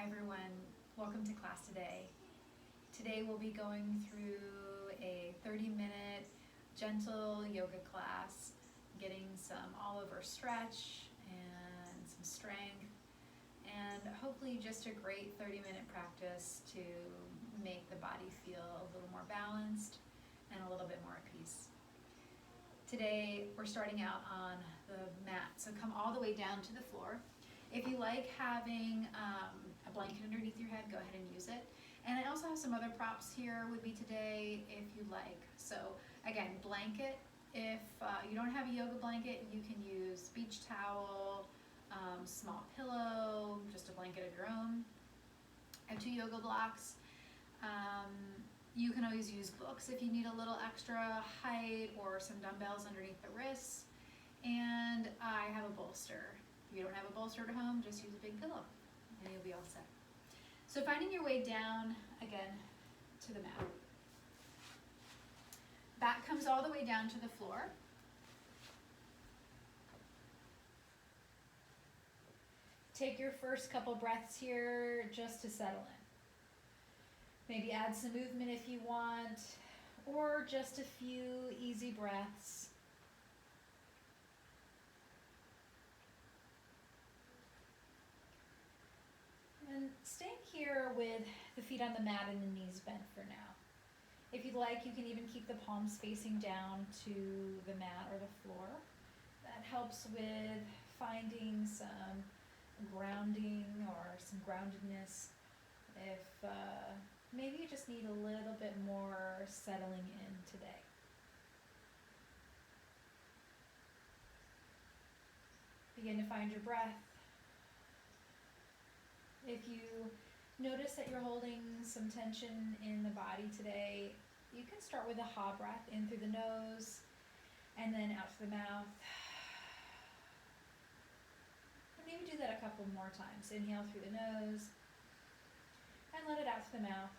everyone, welcome to class today. Today we'll be going through a 30-minute gentle yoga class, getting some all-over stretch and some strength, and hopefully just a great 30-minute practice to make the body feel a little more balanced and a little bit more at peace. Today we're starting out on the mat, so come all the way down to the floor. If you like having a blanket underneath your head, go ahead and use it. And I also have some other props here with me today if you like. So again, blanket. If you don't have a yoga blanket, you can use beach towel, small pillow, just a blanket of your own. I have 2 yoga blocks. You can always use books if you need a little extra height, or some dumbbells underneath the wrists. And I have a bolster. If you don't have a bolster at home, just use a big pillow and you'll be all set. So finding your way down again to the mat. Back comes all the way down to the floor. Take your first couple breaths here just to settle in. Maybe add some movement if you want, or just a few easy breaths. And staying here with the feet on the mat and the knees bent for now. If you'd like, you can even keep the palms facing down to the mat or the floor. That helps with finding some grounding or some groundedness if maybe you just need a little bit more settling in today. Begin to find your breath. If you notice that you're holding some tension in the body today, you can start with a ha breath in through the nose and then out through the mouth. And maybe do that a couple more times. Inhale through the nose and let it out through the mouth.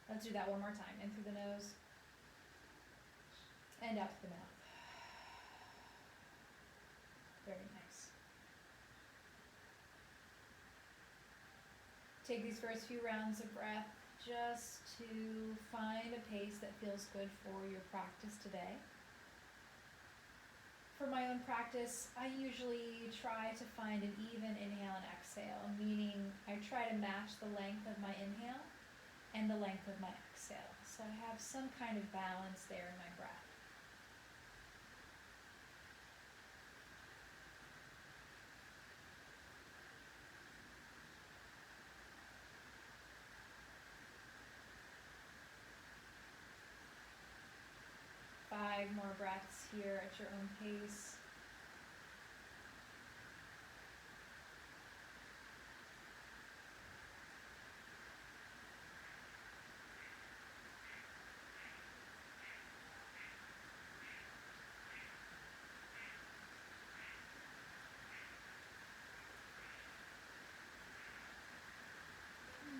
Let's do that one more time. In through the nose and out through the mouth. Very nice. Take these first few rounds of breath just to find a pace that feels good for your practice today. For my own practice, I usually try to find an even inhale and exhale, meaning I try to match the length of my inhale and the length of my exhale. So I have some kind of balance there in my breath. Five more breaths here at your own pace.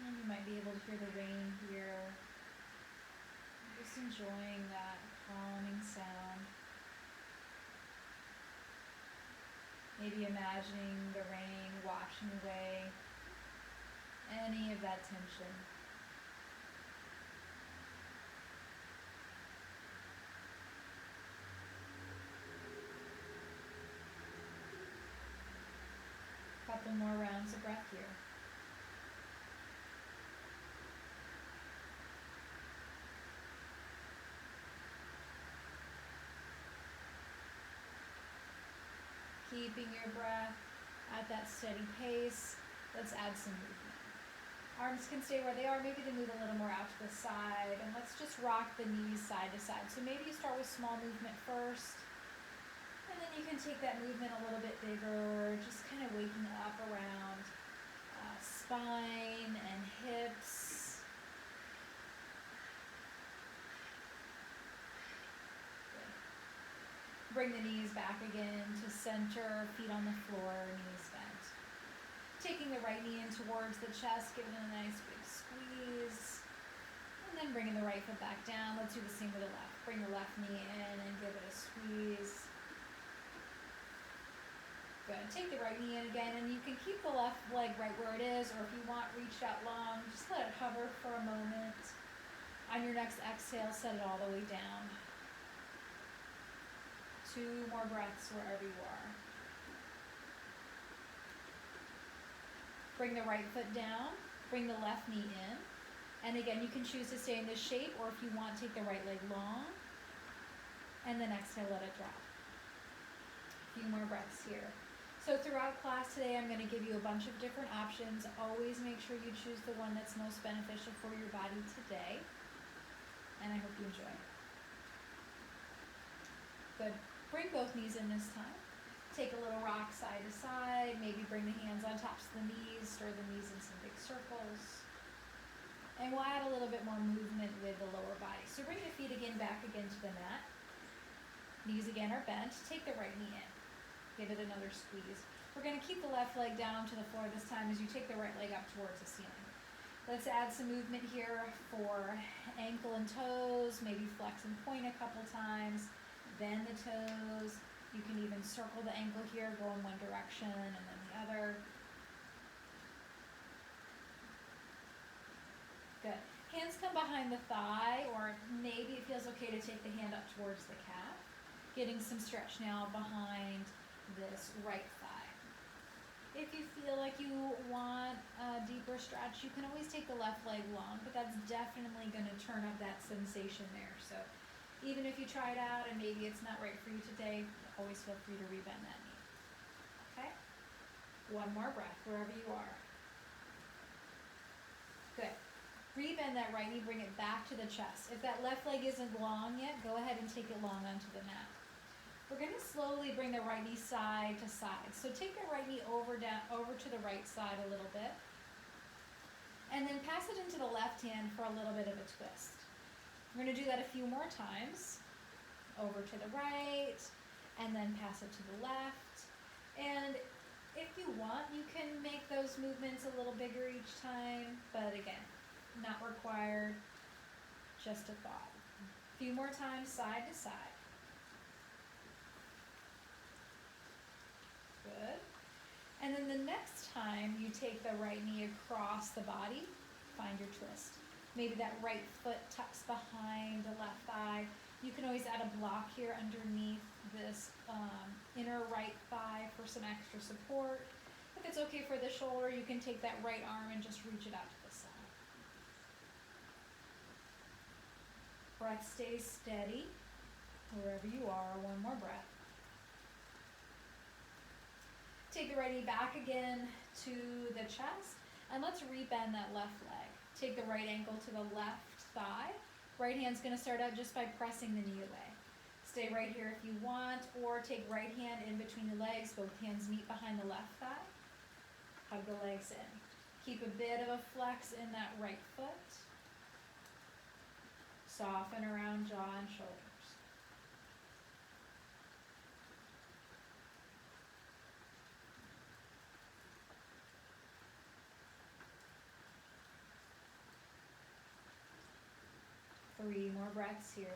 And you might be able to hear the rain here. Just enjoying that calming sound. Maybe imagining the rain washing away any of that tension. Couple more rounds of breath here. Keeping your breath at that steady pace. Let's add some movement. Arms can stay where they are. Maybe they move a little more out to the side. And let's just rock the knees side to side. So maybe you start with small movement first. And then you can take that movement a little bit bigger, just kind of waking up around spine and hips. Bring the knees back again to center, feet on the floor, knees bent. Taking the right knee in towards the chest, giving it a nice big squeeze. And then bringing the right foot back down. Let's do the same with the left. Bring the left knee in and give it a squeeze. Good. Take the right knee in again, and you can keep the left left leg right where it is, or if you want reached out long, just let it hover for a moment. On your next exhale, set it all the way down. 2 more breaths wherever you are. Bring the right foot down, bring the left knee in. And again, you can choose to stay in this shape, or if you want, take the right leg long. And then exhale, let it drop. A few more breaths here. So throughout class today, I'm going to give you a bunch of different options. Always make sure you choose the one that's most beneficial for your body today. And I hope you enjoy it. Good. Bring both knees in this time. Take a little rock side to side. Maybe bring the hands on tops of the knees. Stir the knees in some big circles. And we'll add a little bit more movement with the lower body. So bring the feet again back again to the mat. Knees again are bent. Take the right knee in. Give it another squeeze. We're going to keep the left leg down to the floor this time as you take the right leg up towards the ceiling. Let's add some movement here for ankle and toes. Maybe flex and point a couple times. Bend the toes. You can even circle the ankle here, go in one direction and then the other. Good. Hands come behind the thigh, or maybe it feels okay to take the hand up towards the calf. Getting some stretch now behind this right thigh. If you feel like you want a deeper stretch, you can always take the left leg long, but that's definitely going to turn up that sensation there. So even if you try it out and maybe it's not right for you today, always feel free to rebend that knee. Okay? One more breath wherever you are. Good. Rebend that right knee, bring it back to the chest. If that left leg isn't long yet, go ahead and take it long onto the mat. We're going to slowly bring the right knee side to side. So take the right knee over to the right side a little bit. And then pass it into the left hand for a little bit of a twist. We're going to do that a few more times. Over to the right, and then pass it to the left. And if you want, you can make those movements a little bigger each time, but again, not required, just a thought. A few more times, side to side. Good. And then the next time you take the right knee across the body, find your twist. Maybe that right foot tucks behind the left thigh. You can always add a block here underneath this inner right thigh for some extra support. If it's okay for the shoulder, you can take that right arm and just reach it out to the side. Breath stays steady wherever you are. One more breath. Take the right knee back again to the chest, and let's rebend that left leg. Take the right ankle to the left thigh. Right hand's going to start out just by pressing the knee away. Stay right here if you want, or take right hand in between the legs. Both hands meet behind the left thigh. Hug the legs in. Keep a bit of a flex in that right foot. Soften around jaw and shoulders. Three more breaths here.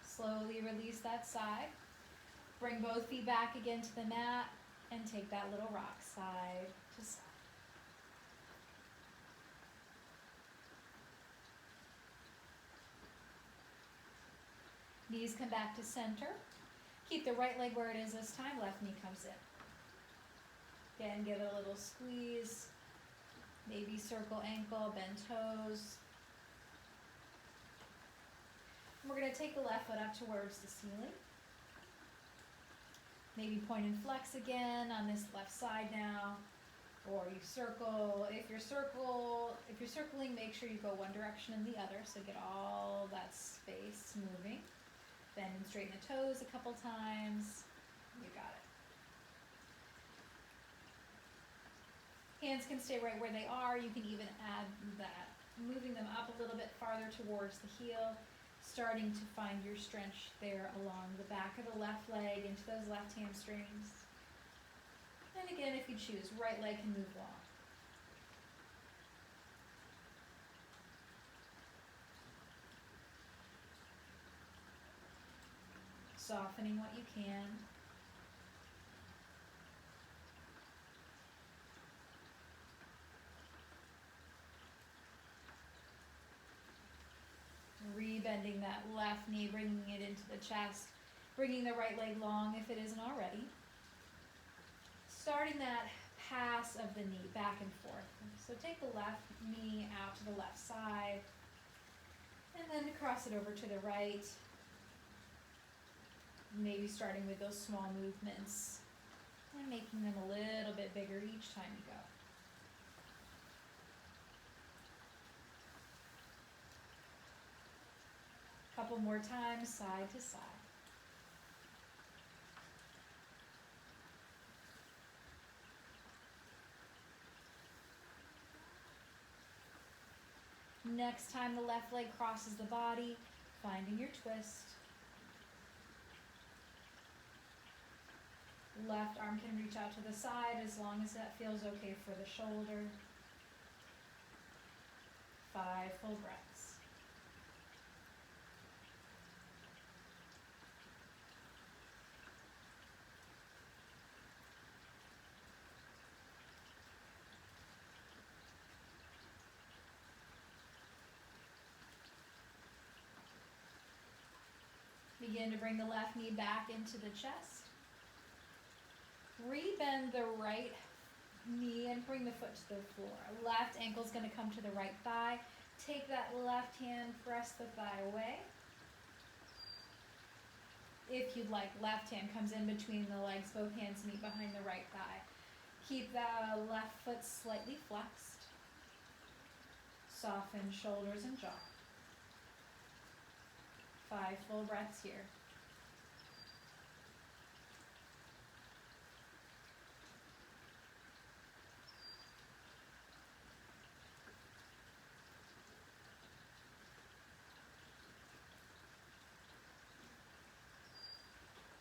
Slowly release that side. Bring both feet back again to the mat and take that little rock side to side. Knees come back to center. Keep the right leg where it is this time. Left knee comes in. Again, give it a little squeeze. Maybe circle ankle, bend toes. We're going to take the left foot up towards the ceiling. Maybe point and flex again on this left side now. Or you circle. If you're circling, make sure you go one direction and the other, so get all that space moving. Bend and straighten the toes a couple times. You got it. Hands can stay right where they are. You can even add that, moving them up a little bit farther towards the heel, starting to find your stretch there along the back of the left leg into those left hamstrings. And again, if you choose, right leg can move long. Softening what you can. Rebending that left knee, bringing it into the chest, bringing the right leg long if it isn't already. Starting that pass of the knee back and forth. So take the left knee out to the left side, and then cross it over to the right. Maybe starting with those small movements and making them a little bit bigger each time you go. Couple more times, side to side. Next time the left leg crosses the body, finding your twist. Left arm can reach out to the side as long as that feels okay for the shoulder. 5 full breaths. Begin to bring the left knee back into the chest. Rebend the right knee and bring the foot to the floor. Left ankle is going to come to the right thigh. Take that left hand, press the thigh away. If you'd like, left hand comes in between the legs, both hands meet behind the right thigh. Keep the left foot slightly flexed. Soften shoulders and jaw. 5 full breaths here.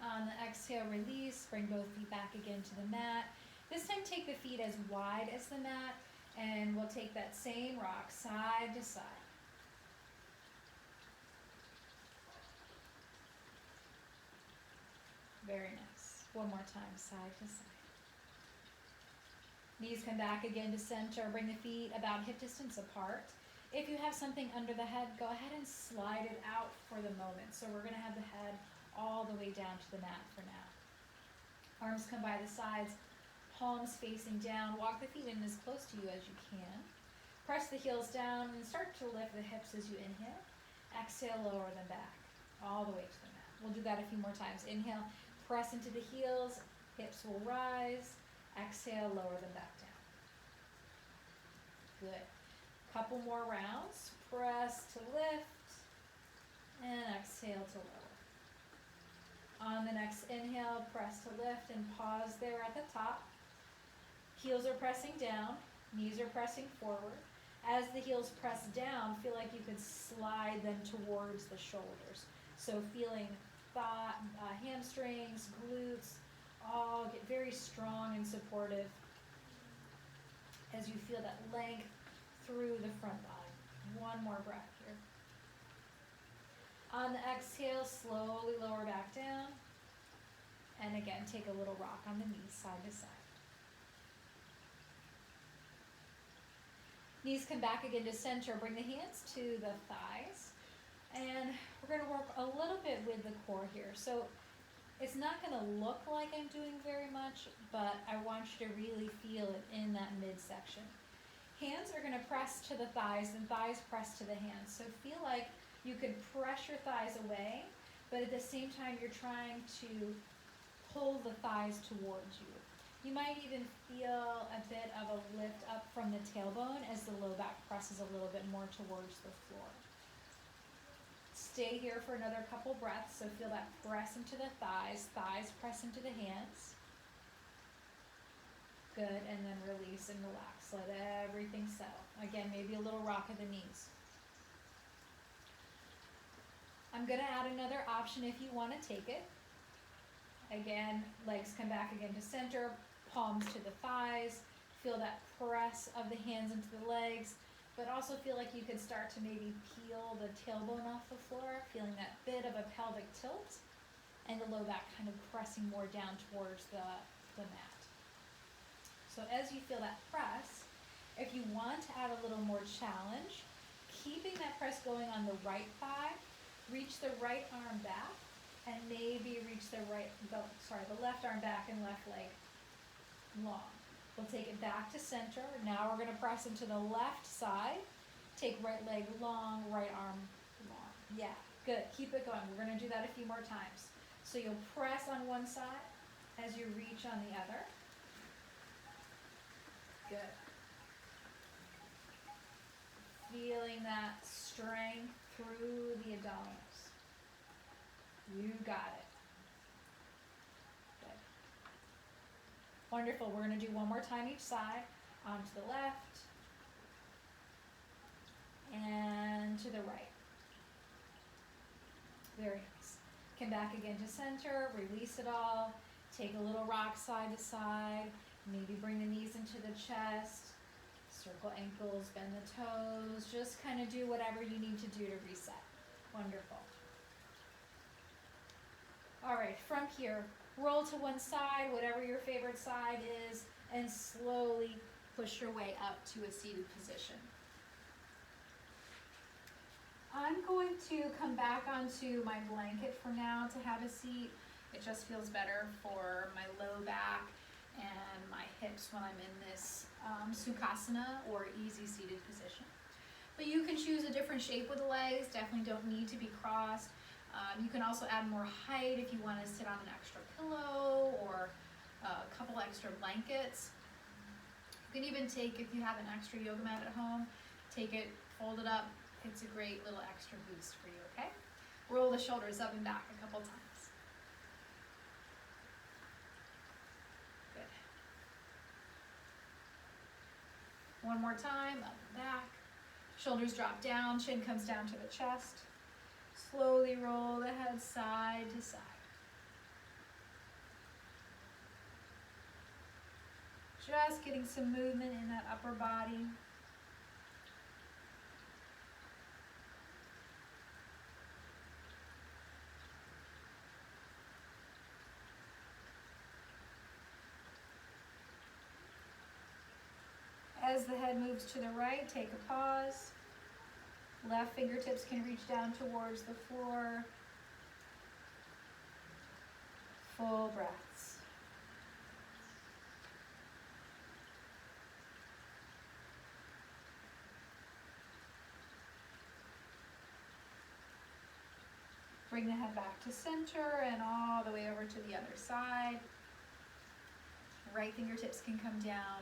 On the exhale, release, bring both feet back again to the mat. This time take the feet as wide as the mat, and we'll take that same rock side to side. Very nice. One more time, side to side. Knees come back again to center. Bring the feet about hip distance apart. If you have something under the head, go ahead and slide it out for the moment. So we're going to have the head all the way down to the mat for now. Arms come by the sides, palms facing down. Walk the feet in as close to you as you can. Press the heels down and start to lift the hips as you inhale. Exhale, lower them back, all the way to the mat. We'll do that a few more times. Inhale, press into the heels, hips will rise. Exhale, lower them back down. Good. Couple more rounds. Press to lift, and exhale to lower. On the next inhale, press to lift and pause there at the top. Heels are pressing down, knees are pressing forward. As the heels press down, feel like you could slide them towards the shoulders. So feeling hamstrings, glutes, all get very strong and supportive as you feel that length through the front body. One more breath here. On the exhale, slowly lower back down. And again, take a little rock on the knees, side to side. Knees come back again to center. Bring the hands to the thighs. And we're going to work a little bit with the core here. So it's not going to look like I'm doing very much, but I want you to really feel it in that midsection. Hands are going to press to the thighs and thighs press to the hands. So feel like you could press your thighs away, but at the same time you're trying to pull the thighs towards you. You might even feel a bit of a lift up from the tailbone as the low back presses a little bit more towards the floor. Stay here for another couple breaths, so feel that press into the thighs, thighs press into the hands. Good, and then release and relax. Let everything settle. Again, maybe a little rock of the knees. I'm going to add another option if you want to take it. Again, legs come back again to center, palms to the thighs. Feel that press of the hands into the legs, but also feel like you could start to maybe peel the tailbone off the floor, feeling that bit of a pelvic tilt. and the low back kind of pressing more down towards the mat. So as you feel that press, if you want to add a little more challenge, keeping that press going on the right thigh, reach the right arm back, and maybe reach the left arm back and left leg long. We'll take it back to center. Now we're gonna press into the left side. Take right leg long, right arm long. Yeah, good, keep it going. We're gonna do that a few more times. So you'll press on one side as you reach on the other. Good. Feeling that strength through the abdominals. You got it. Good. Wonderful. We're going to do one more time each side. On to the left and to the right. Very nice. Come back again to center. Release it all. Take a little rock side to side. Maybe bring the knees into the chest. Circle ankles, bend the toes. Just kind of do whatever you need to do to reset. Wonderful. All right, from here, roll to one side, whatever your favorite side is, and slowly push your way up to a seated position. I'm going to come back onto my blanket for now to have a seat. It just feels better for my low back and my hips when I'm in this Sukhasana or easy seated position. But you can choose a different shape with the legs, definitely don't need to be crossed. You can also add more height if you want to sit on an extra pillow or a couple extra blankets. You can even take, if you have an extra yoga mat at home, take it, fold it up. It's a great little extra boost for you, okay? Roll the shoulders up and back a couple times. Good. One more time, up and back. Shoulders drop down, chin comes down to the chest. Slowly roll the head side to side. Just getting some movement in that upper body. As the head moves to the right, take a pause. Left fingertips can reach down towards the floor. Full breaths. Bring the head back to center and all the way over to the other side. Right fingertips can come down.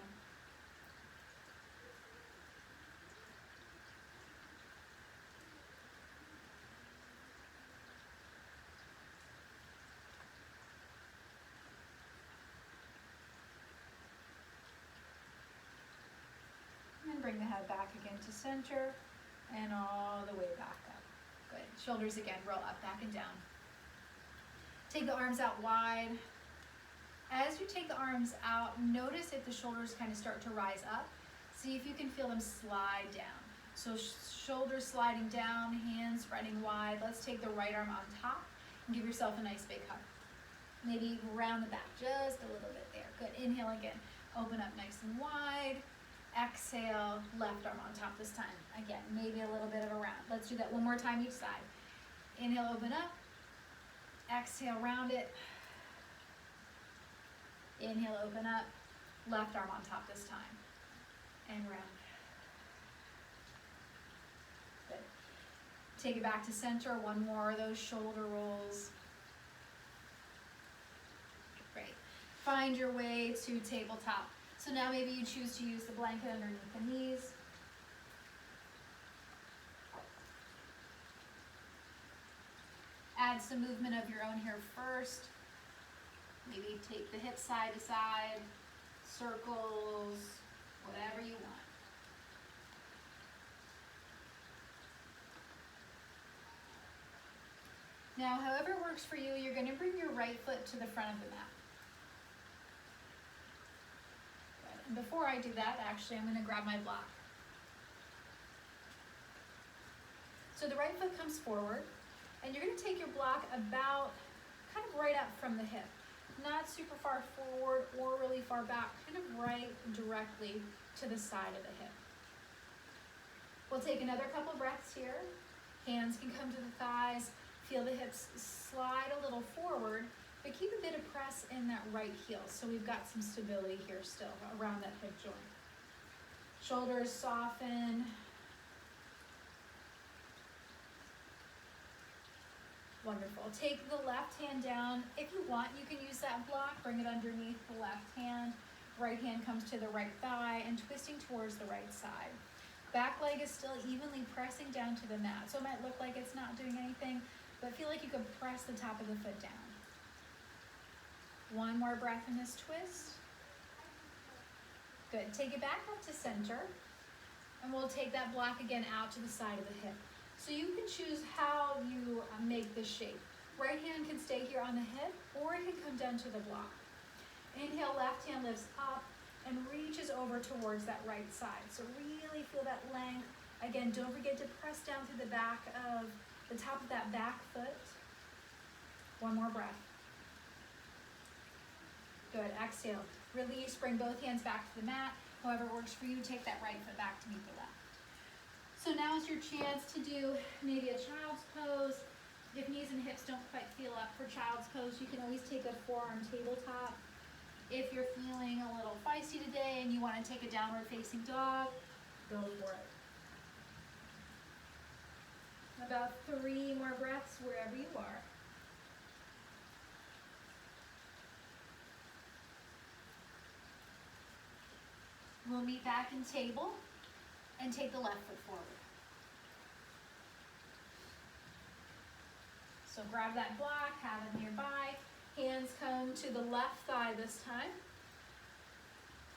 And bring the head back again to center and all the way back up. Good. Shoulders again, roll up, back and down. Take the arms out wide. As you take the arms out, notice if the shoulders kind of start to rise up. See if you can feel them slide down. So shoulders sliding down, hands spreading wide. Let's take the right arm on top and give yourself a nice big hug. Maybe round the back just a little bit there. Good. Inhale again. Open up nice and wide. Exhale, left arm on top this time. Again, maybe a little bit of a round. Let's do that one more time each side. Inhale, open up. Exhale, round it. Inhale, open up. Left arm on top this time. And round. Good. Take it back to center. One more of those shoulder rolls. Great. Find your way to tabletop. So now maybe you choose to use the blanket underneath the knees. Add some movement of your own here first. Maybe take the hips side to side, circles, whatever you want. Now, however works for you, you're going to bring your right foot to the front of the mat. And before I do that, actually, I'm going to grab my block. So the right foot comes forward, and you're going to take your block about kind of right up from the hip. Not super far forward or really far back, kind of right directly to the side of the hip. We'll take another couple breaths here. Hands can come to the thighs. Feel the hips slide a little forward, but keep a bit of press in that right heel. So we've got some stability here still around that hip joint. Shoulders soften. Wonderful. Take the left hand down. If you want, you can use that block. Bring it underneath the left hand. Right hand comes to the right thigh and twisting towards the right side. Back leg is still evenly pressing down to the mat. So it might look like it's not doing anything, but feel like you can press the top of the foot down. One more breath in this twist. Good. Take it back up to center. And we'll take that block again out to the side of the hip. So you can choose how you make this shape. Right hand can stay here on the hip, or it can come down to the block. Inhale, left hand lifts up and reaches over towards that right side. So really feel that length. Again, don't forget to press down through the back of the top of that back foot. One more breath. Good, exhale. Release, bring both hands back to the mat. However it works for you, take that right foot back to meet the left. So now is your chance to do maybe a child's pose. If knees and hips don't quite feel up for child's pose, you can always take a forearm tabletop. If you're feeling a little feisty today and you want to take a downward facing dog, go for it. About 3 more breaths wherever you are. We'll meet back in table and take the left foot forward. So grab that block, have it nearby. Hands come to the left thigh this time.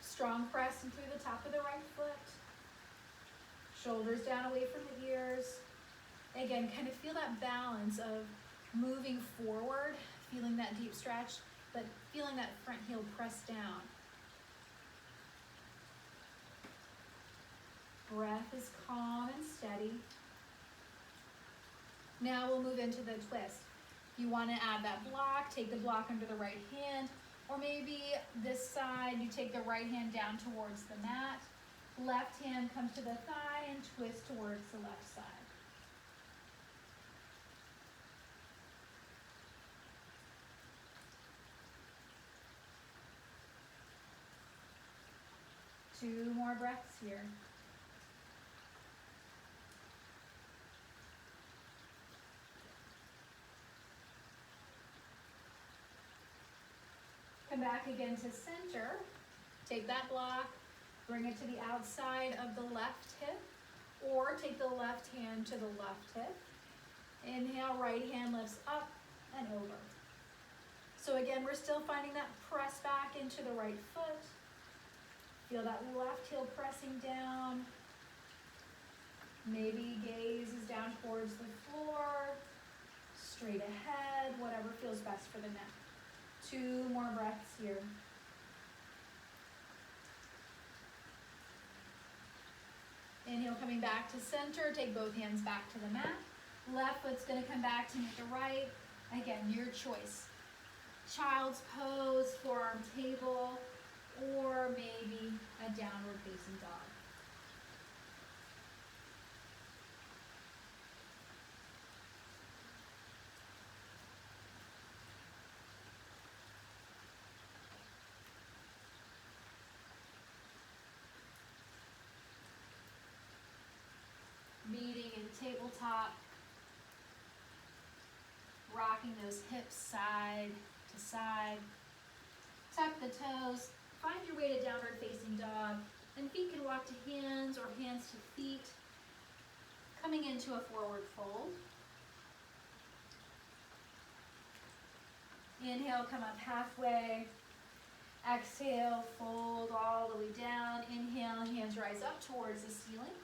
Strong press in through the top of the right foot. Shoulders down away from the ears. Again, kind of feel that balance of moving forward, feeling that deep stretch, but feeling that front heel press down. Breath is calm and steady. Now we'll move into the twist. You want to add that block, take the block under the right hand, or maybe this side, you take the right hand down towards the mat. Left hand comes to the thigh and twist towards the left side. Two more breaths here. Come back again to center. Take that block, bring it to the outside of the left hip, or take the left hand to the left hip. Inhale, right hand lifts up and over. So again, we're still finding that press back into the right foot. Feel that left heel pressing down. Maybe gaze is down towards the floor, straight ahead, whatever feels best for the neck. 2 more breaths here. Inhale, coming back to center. Take both hands back to the mat. Left foot's going to come back to meet the right. Again, your choice. Child's pose, forearm table, or maybe a downward facing dog. Meeting in tabletop, rocking those hips side to side. Tuck the toes, find your way to downward facing dog, and feet can walk to hands or hands to feet. Coming into a forward fold. Inhale, come up halfway. Exhale, fold all the way down. Inhale, hands rise up towards the ceiling.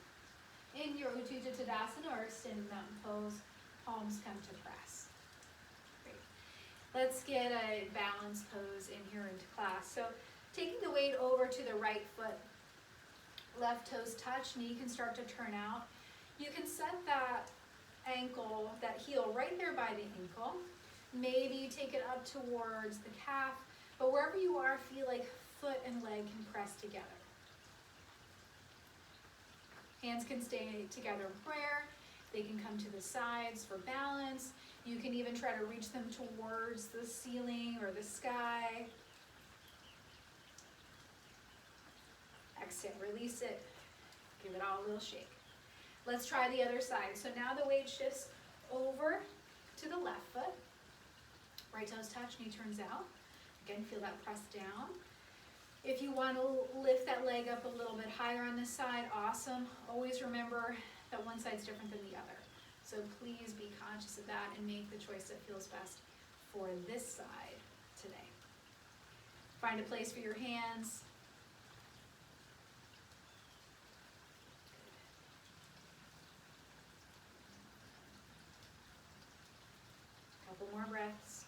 In your Utthita Tadasana or extended mountain pose, palms come to press. Great. Let's get a balance pose in here into class. So taking the weight over to the right foot, left toes touch, knee can start to turn out. You can set that ankle, that heel right there by the ankle. Maybe you take it up towards the calf, but wherever you are, feel like foot and leg can press together. Hands can stay together in prayer. They can come to the sides for balance. You can even try to reach them towards the ceiling or the sky. Exhale, release it. Give it all a little shake. Let's try the other side. So now the weight shifts over to the left foot. Right toes touch, knee turns out. Again, feel that press down. If you want to lift that leg up a little bit higher on this side, awesome. Always remember that one side's different than the other. So please be conscious of that and make the choice that feels best for this side today. Find a place for your hands. Couple more breaths.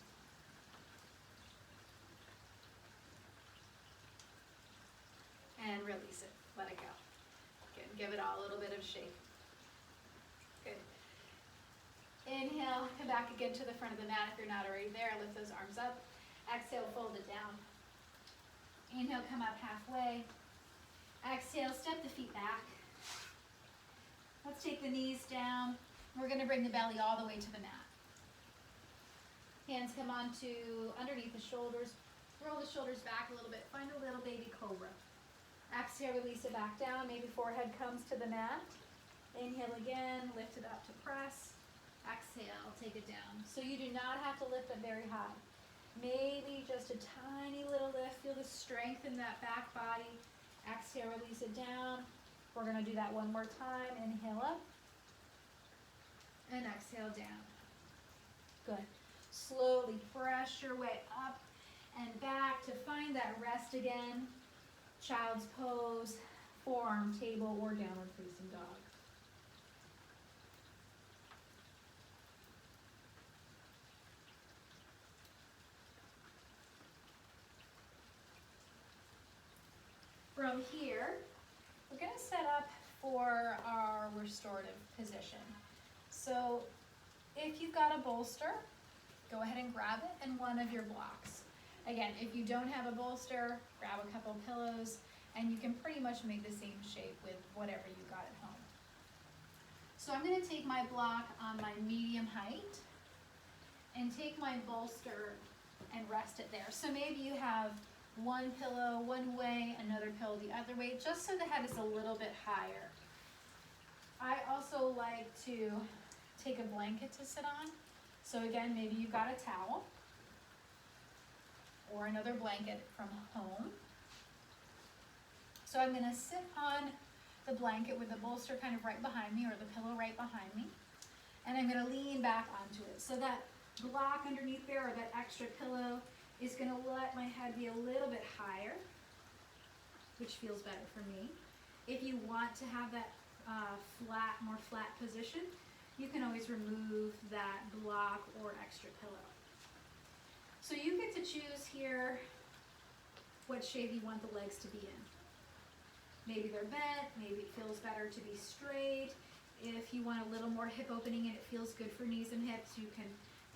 And release it. Let it go. Good. Give it all a little bit of shake. Good. Inhale, come back again to the front of the mat if you're not already there. Lift those arms up. Exhale, fold it down. Inhale, come up halfway. Exhale, step the feet back. Let's take the knees down. We're going to bring the belly all the way to the mat. Hands come onto underneath the shoulders. Roll the shoulders back a little bit. Find a little baby cobra. Exhale, release it back down. Maybe forehead comes to the mat. Inhale again, lift it up to press. Exhale, take it down. So you do not have to lift it very high. Maybe just a tiny little lift. Feel the strength in that back body. Exhale, release it down. We're going to do that one more time. Inhale up. And exhale down. Good. Slowly press your way up and back to find that rest again. Child's pose, forearm table, or downward facing dog. From here, we're going to set up for our restorative position. So if you've got a bolster, go ahead and grab it in one of your blocks. Again, if you don't have a bolster, grab a couple pillows, and you can pretty much make the same shape with whatever you got at home. So I'm going to take my block on my medium height and take my bolster and rest it there. So maybe you have one pillow one way, another pillow the other way, just so the head is a little bit higher. I also like to take a blanket to sit on. So again, maybe you've got a towel or another blanket from home. So I'm going to sit on the blanket with the bolster kind of right behind me or the pillow right behind me. And I'm going to lean back onto it. So that block underneath there or that extra pillow is going to let my head be a little bit higher, which feels better for me. If you want to have that more flat position, you can always remove that block or extra pillow. So you get to choose here what shape you want the legs to be in. Maybe they're bent, maybe it feels better to be straight. If you want a little more hip opening and it feels good for knees and hips, you can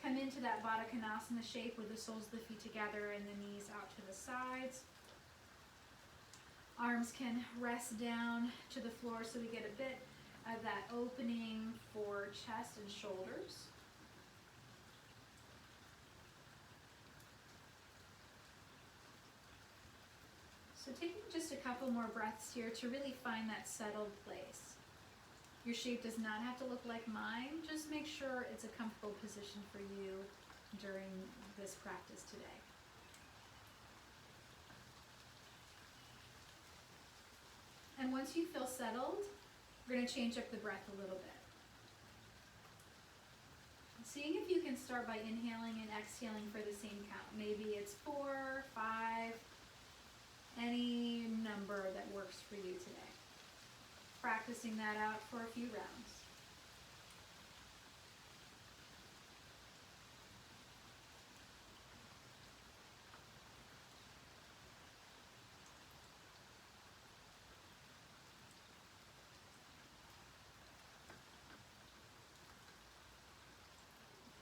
come into that Baddha Konasana shape with the soles of the feet together and the knees out to the sides. Arms can rest down to the floor so we get a bit of that opening for chest and shoulders. So taking just a couple more breaths here to really find that settled place. Your shape does not have to look like mine. Just make sure it's a comfortable position for you during this practice today. And once you feel settled, we're going to change up the breath a little bit. Seeing if you can start by inhaling and exhaling for the same count. Maybe it's 4, 5, any number that works for you today. Practicing that out for a few rounds.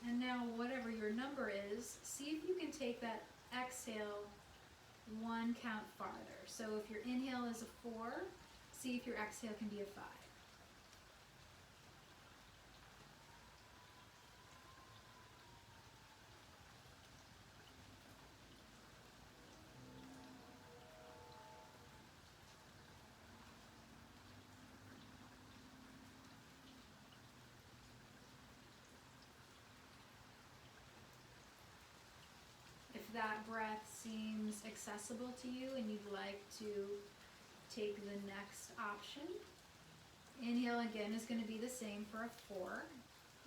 And now whatever your number is, see if you can take that exhale one count farther. So if your inhale is a 4, see if your exhale can be a 5. If that breath seems accessible to you and you'd like to take the next option, inhale again is going to be the same for a 4.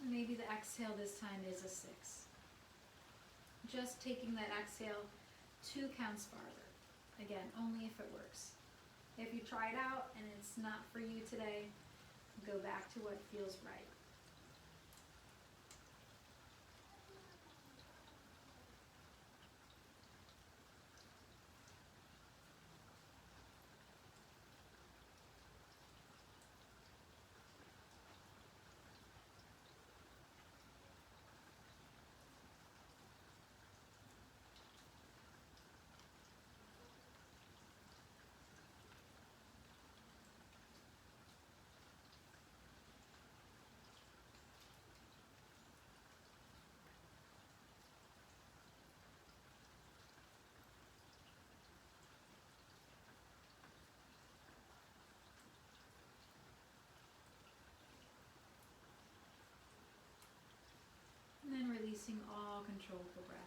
Maybe the exhale this time is a 6. Just taking that exhale 2 counts farther. Again, only if it works. If you try it out and it's not for you today, go back to what feels right. And then releasing all control of the breath.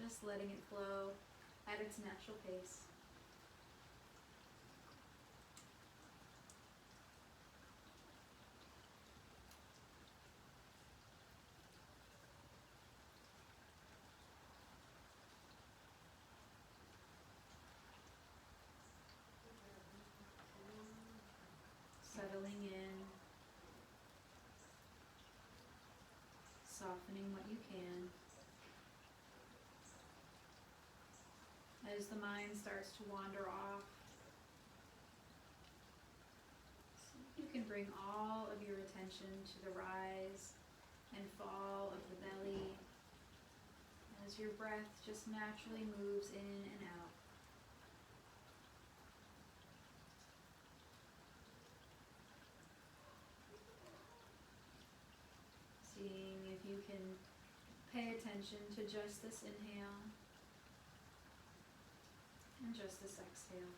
Just letting it flow at its natural pace. Settling in, softening what you can. As the mind starts to wander off, you can bring all of your attention to the rise and fall of the belly as your breath just naturally moves in and out. Seeing if you can pay attention to just this inhale and just this exhale.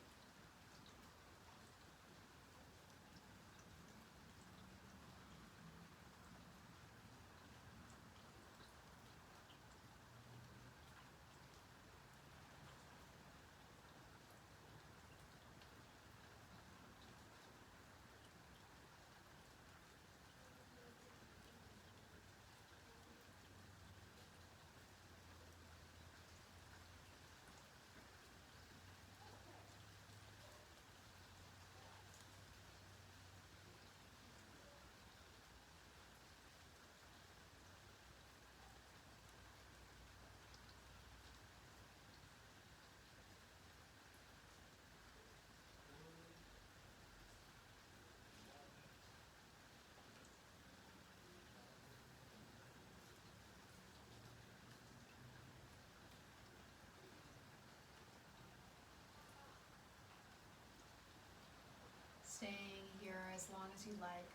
Staying here as long as you like.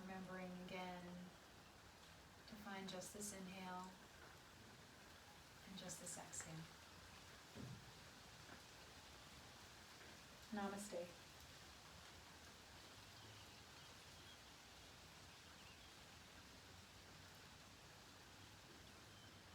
Remembering again to find just this inhale and just this exhale. Namaste.